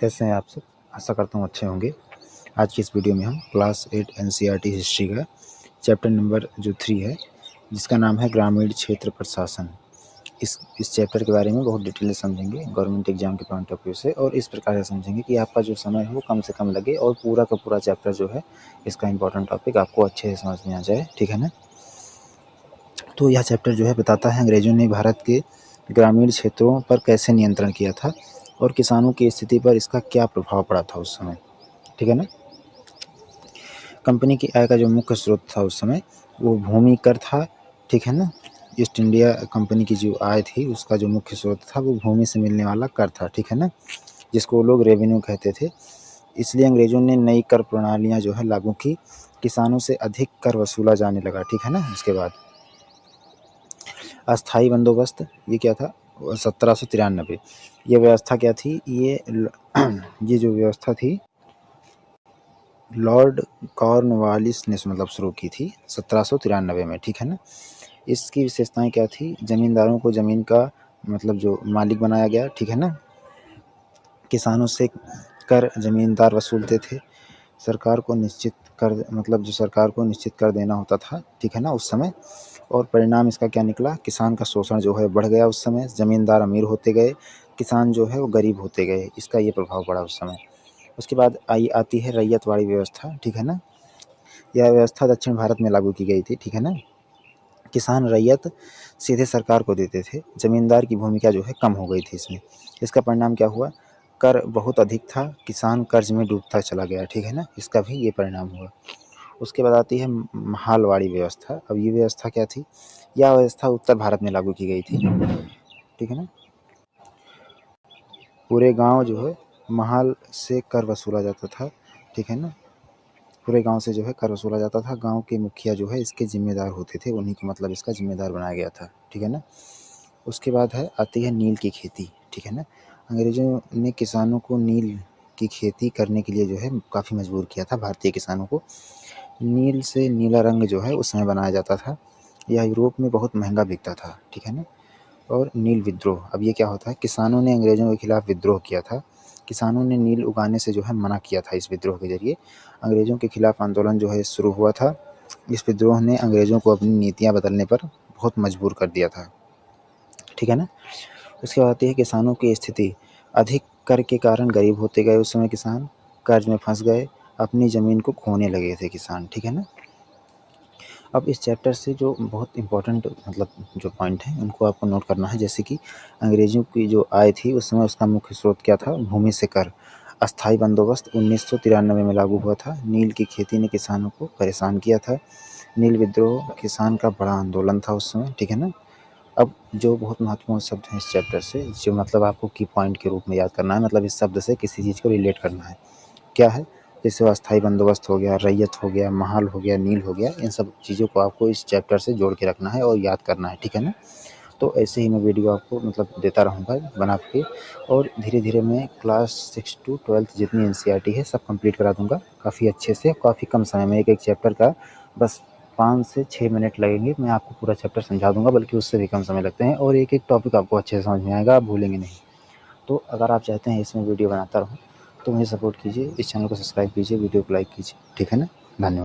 कैसे हैं आप सब? आशा करता हूँ अच्छे होंगे। आज की इस वीडियो में हम क्लास 8 एनसीईआरटी हिस्ट्री का चैप्टर नंबर जो 3 है, जिसका नाम है ग्रामीण क्षेत्र प्रशासन, इस चैप्टर के बारे में बहुत डिटेल से समझेंगे गवर्नमेंट एग्जाम के पॉइंट ऑफ व्यू से, और इस प्रकार से समझेंगे कि आपका जो समय है वो कम से कम लगे और पूरा का पूरा चैप्टर जो है इसका इंपॉर्टेंट टॉपिक आपको अच्छे से समझ में आ जाए। ठीक है ना? तो यह चैप्टर जो है बताता है अंग्रेजों ने भारत के ग्रामीण क्षेत्रों पर कैसे नियंत्रण किया था और किसानों की स्थिति पर इसका क्या प्रभाव पड़ा था उस समय। ठीक है ना? कंपनी की आय का जो मुख्य स्रोत था उस समय वो भूमि कर था। ठीक है ना? ईस्ट इंडिया कंपनी की जो आय थी उसका जो मुख्य स्रोत था वो भूमि से मिलने वाला कर था। ठीक है ना? जिसको लोग रेवेन्यू कहते थे। इसलिए अंग्रेजों ने नई कर प्रणालियां जो है लागू की, किसानों से अधिक कर वसूला जाने लगा। ठीक है ना? उसके बाद अस्थाई बंदोबस्त, ये क्या था? 1793। ये व्यवस्था क्या थी? ये जो व्यवस्था थी लॉर्ड कॉर्नवालिस ने मतलब शुरू की थी 1793 में। ठीक है ना? इसकी विशेषताएं क्या थी? जमींदारों को जमीन का मतलब जो मालिक बनाया गया। ठीक है ना? किसानों से कर जमींदार वसूलते थे। सरकार को निश्चित कर मतलब जो सरकार को निश्चित कर देना होता था। ठीक है ना? उस समय, और परिणाम इसका क्या निकला? किसान का शोषण जो है बढ़ गया उस समय, जमींदार अमीर होते गए, किसान जो है वो गरीब होते गए। इसका ये प्रभाव पड़ा उस समय। उसके बाद आती है रैयतवाड़ी व्यवस्था। ठीक है ना? यह व्यवस्था दक्षिण भारत में लागू की गई थी। ठीक है ना? किसान रैयत सीधे सरकार को देते थे। जमींदार की भूमिका जो है कम हो गई थी इसमें। इसका परिणाम क्या हुआ? कर बहुत अधिक था, किसान कर्ज में डूबता चला गया। ठीक है ना? इसका भी ये परिणाम हुआ। उसके बाद आती है महालवाड़ी व्यवस्था। अब ये व्यवस्था क्या थी? यह व्यवस्था उत्तर भारत में लागू की गई थी। ठीक है ना? पूरे गांव जो है महाल से कर वसूला जाता था। ठीक है ना? पूरे गांव से जो है कर वसूला जाता था। गांव के मुखिया जो है इसके जिम्मेदार होते थे, उन्हीं को मतलब इसका जिम्मेदार बनाया गया था। ठीक है ना? उसके बाद आती है नील की खेती। ठीक है ना? अंग्रेजों ने किसानों को नील की खेती करने के लिए जो है काफ़ी मजबूर किया था भारतीय किसानों को। नील से नीला रंग जो है उस समय बनाया जाता था। यह यूरोप में बहुत महंगा बिकता था। ठीक है ना? और नील विद्रोह, अब ये क्या होता है? किसानों ने अंग्रेजों के खिलाफ विद्रोह किया था। किसानों ने नील उगाने से जो है मना किया था। इस विद्रोह के जरिए अंग्रेजों के खिलाफ आंदोलन जो है शुरू हुआ था। इस विद्रोह ने अंग्रेजों को अपनी नीतियाँ बदलने पर बहुत मजबूर कर दिया था। ठीक है ना? उसके बाद आती है किसानों की स्थिति। अधिक कर के कारण गरीब होते गए उस समय किसान, कर्ज में फंस गए, अपनी ज़मीन को खोने लगे थे किसान। ठीक है ना? अब इस चैप्टर से जो बहुत इम्पोर्टेंट मतलब जो पॉइंट हैं उनको आपको नोट करना है। जैसे कि अंग्रेज़ों की जो आय थी उस समय उसका मुख्य स्रोत क्या था? भूमि से कर। अस्थाई बंदोबस्त 1993 में लागू हुआ था। नील की खेती ने किसानों को परेशान किया था। नील विद्रोह किसान का बड़ा आंदोलन था उस समय। ठीक है ना? अब जो बहुत महत्वपूर्ण शब्द हैं इस चैप्टर से, जो मतलब आपको की पॉइंट के रूप में याद करना है, मतलब इस शब्द से किसी चीज़ को रिलेट करना है। क्या है? जैसे अस्थाई बंदोबस्त हो गया, रैयत हो गया, महाल हो गया, नील हो गया, इन सब चीज़ों को आपको इस चैप्टर से जोड़ के रखना है और याद करना है। ठीक है ना? तो ऐसे ही मैं वीडियो आपको मतलब देता रहूँगा बना के, और धीरे-धीरे मैं क्लास 6 टू 12th जितनी एनसीईआरटी है सब कंप्लीट करा दूँगा काफ़ी अच्छे से, काफ़ी कम समय में। एक-एक चैप्टर का बस 5 से 6 मिनट लगेंगे, मैं आपको पूरा चैप्टर समझा दूँगा, बल्कि उससे भी कम समय लगते हैं, और एक-एक टॉपिक आपको अच्छे से समझ में आएगा, आप भूलेंगे नहीं। तो अगर आप चाहते हैं इसमें वीडियो बनाता रहूँ तो मुझे सपोर्ट कीजिए, इस चैनल को सब्सक्राइब कीजिए, वीडियो को लाइक कीजिए। ठीक है ना? धन्यवाद।